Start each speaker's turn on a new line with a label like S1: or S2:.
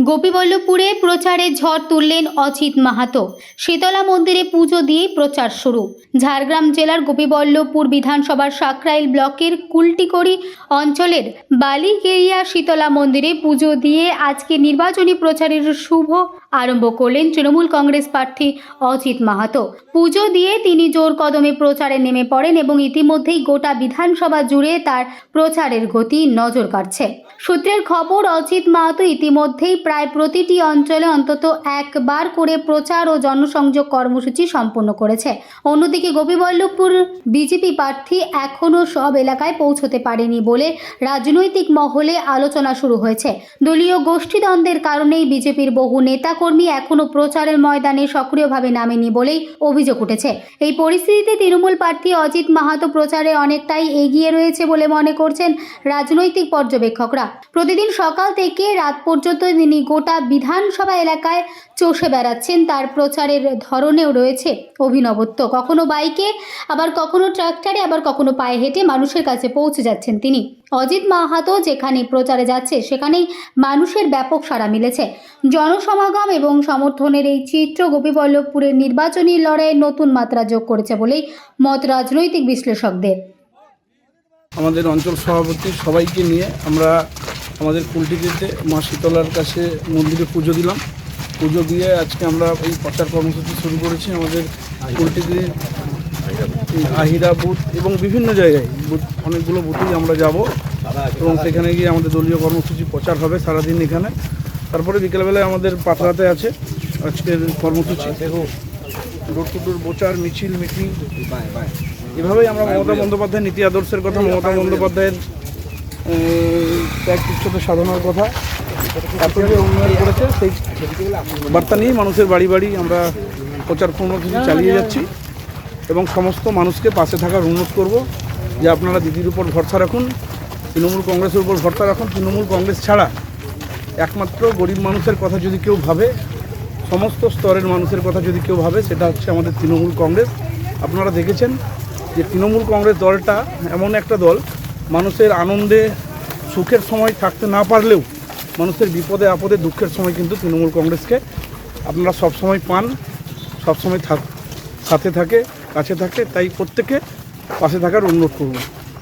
S1: গোপীবল্লভপুরে প্রচারে ঝড় তুললেন অজিত মাহাতো। শীতলা মন্দিরে পুজো দিয়ে প্রচার শুরু। ঝাড়গ্রাম জেলার গোপীবল্লভপুর বিধানসভার সাকরাইল ব্লকের কুলটিকড়ি অঞ্চলের বালিগেরিয়া শীতলা মন্দিরে পুজো দিয়ে আজকে নির্বাচনী প্রচারের শুভ আরম্ভ করলেন তৃণমূল কংগ্রেস প্রার্থী অজিত মাহাতো। পুজো দিয়ে তিনি জোর কদমে প্রচারে নেমে পড়েন এবং ইতিমধ্যেই গোটা বিধানসভা জুড়ে তার প্রচারের গতি নজর কাড়ছে। সূত্রের খবর, অজিত মাহাতো ইতিমধ্যেই প্রায় প্রতিটি অঞ্চলে অন্তত একবার করে প্রচার ও জনসংযোগ কর্মসূচি সম্পন্ন করেছে। অন্যদিকে গোপীবল্লভপুর বিজেপি প্রার্থী এখনও সব এলাকায় পৌঁছতে পারেনি বলে রাজনৈতিক মহলে আলোচনা শুরু হয়েছে। দলীয় গোষ্ঠীদ্বন্দ্বের কারণেই বিজেপির বহু নেতাকর্মী এখনও প্রচারের ময়দানে সক্রিয়ভাবে নামেনি বলেই অভিযোগ উঠেছে। এই পরিস্থিতিতে তৃণমূল প্রার্থী অজিত মাহাতো প্রচারে অনেকটাই এগিয়ে রয়েছে বলে মনে করছেন রাজনৈতিক পর্যবেক্ষকরা। প্রতিদিন সকাল থেকে রাত পর্যন্ত তিনি গোটা বিধানসভা এলাকায় চষে বেড়াচ্ছেন। তার প্রচারের ধরনেও রয়েছে অভিনবত্ব। কখনো বাইকে, আবার কখনো ট্রাক্টরে, আবার কখনো পায়ে হেঁটে মানুষের কাছে পৌঁছে যাচ্ছেন তিনি। অজিত মাহাতো যেখানে প্রচারে যাচ্ছে সেখানেই মানুষের ব্যাপক সাড়া মিলেছে। জনসমাগম এবং সমর্থনের এই চিত্র গোপীবল্লভপুরের নির্বাচনী লড়াইয়ে নতুন মাত্রা যোগ করেছে বলেই মত রাজনৈতিক বিশ্লেষকদের।
S2: আমাদের অঞ্চল সভাপতি সবাইকে নিয়ে আমরা আমাদের কুলটিতে মা শীতলার কাছে মন্দিরে পুজো দিলাম। পুজো দিয়ে আজকে আমরা এই প্রচার কর্মসূচি শুরু করেছি। আমাদের কুলটিতে আহিরা বুথ এবং বিভিন্ন জায়গায় অনেকগুলো বুথেই আমরা যাব এবং সেখানে গিয়ে আমাদের দলীয় কর্মসূচি প্রচার হবে সারাদিন এখানে। তারপরে বিকেলবেলায় আমাদের পাথরাতে আছে আজকের কর্মসূচি, ডোর টু ডোর প্রচার, মিছিল, মিটিং। এভাবেই আমরা মমতা বন্দ্যোপাধ্যায়ের নীতি আদর্শের কথা, মমতা বন্দ্যোপাধ্যায়ের ত্যাগ তিষ্ঠতা সাধনার কথা, তারপরে যে উন্নয়ন করেছে সেই বার্তা নিয়েই মানুষের বাড়ি বাড়ি আমরা প্রচার কর্মসূচি চালিয়ে যাচ্ছি এবং সমস্ত মানুষকে পাশে থাকার অনুরোধ করব যে আপনারা দিদির উপর ভরসা রাখুন, তৃণমূল কংগ্রেসের উপর ভরসা রাখুন। তৃণমূল কংগ্রেস ছাড়া একমাত্র গরিব মানুষের কথা যদি কেউ ভাবে, সমস্ত স্তরের মানুষের কথা যদি কেউ ভাবে, সেটা হচ্ছে আমাদের তৃণমূল কংগ্রেস। আপনারা দেখেছেন যে তৃণমূল কংগ্রেস দলটা এমন একটা দল, মানুষের আনন্দে সুখের সময় থাকতে না পারলেও মানুষের বিপদে আপদে দুঃখের সময় কিন্তু তৃণমূল কংগ্রেসকে আপনারা সবসময় পান, সবসময় সাথে থাকে, কাছে থাকে। তাই প্রত্যেকে পাশে থাকার অনুরোধ করব।